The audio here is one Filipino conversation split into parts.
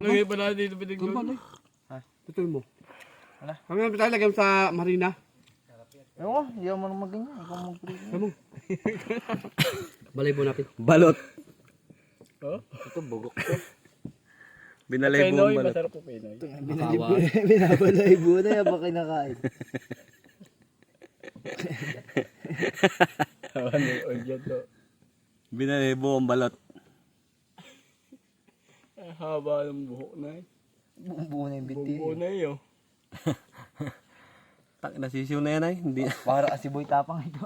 Lagay pa natin dito pinigod. Turban eh. Ha? Tutuloy mo. Wala. Kami namin tayo lagyan sa marina. Ewan ko, hindi ako marunong mag-ganyan. Ikaw mag-prito. Kamu. Balay mo natin. Balot. Oh? Ito, bugok ko. Binalay buong Penoy, balot. masarap po Penoy. Binabalay buo na yan, baka kinakain. Ano yung oil dyan to? Binalay buong balot. Ay, haba ng buhok na eh. Buo na yung binti. Buo na eh oh. Tak, nasisiw na yan ay. Hindi. Para kasi boy tapang ito.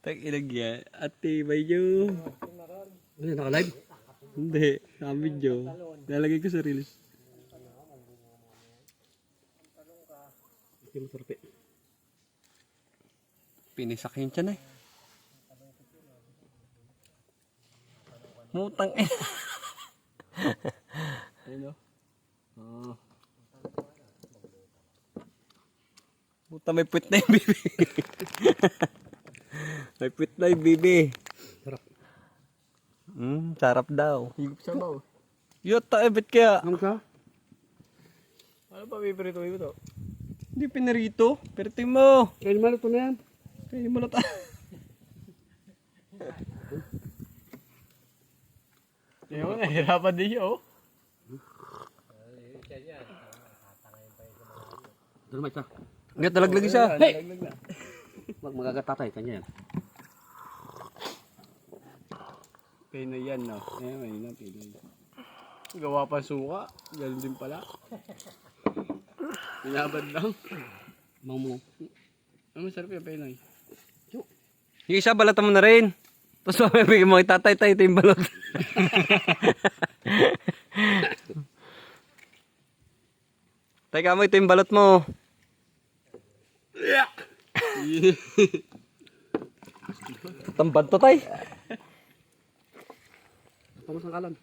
Tak, ilagyan. Ate, bayo. Ano yun, naka-live? Hindi. Sa video. Lalagay ko sa reels. Hindi masarap eh. Pinisak yun siya na eh. Mutang eh. Ayun oh. Oh. Puta, may puwit na yung bibi. May puwit na yung bibi. Sarap. Sarap daw. Higop sa baw. Yota, ebit kaya. Ano ka? Ano pa piprito mo to? Hindi pinarito. Perti mo. Kaya naman ito na yan. Kaya mo na ta. Ayun, nahirapan din siya oh. Doon naman isa. Nga talaglag siya. Hey! Wag magagatatay, kanya yan. Penoy yan no. Ayun, ayun na Penoy. Gawa pa suka. Ganun din pala. Binabad lang. Mamu. Ano masarap yung Penoy? Yung isa, balatan mo na rin. Tapos mamibigay mo, itatay-tay ito yung balot. Teka mo, ito yung balot mo. Tambad to, tay. Pamas ang kalan.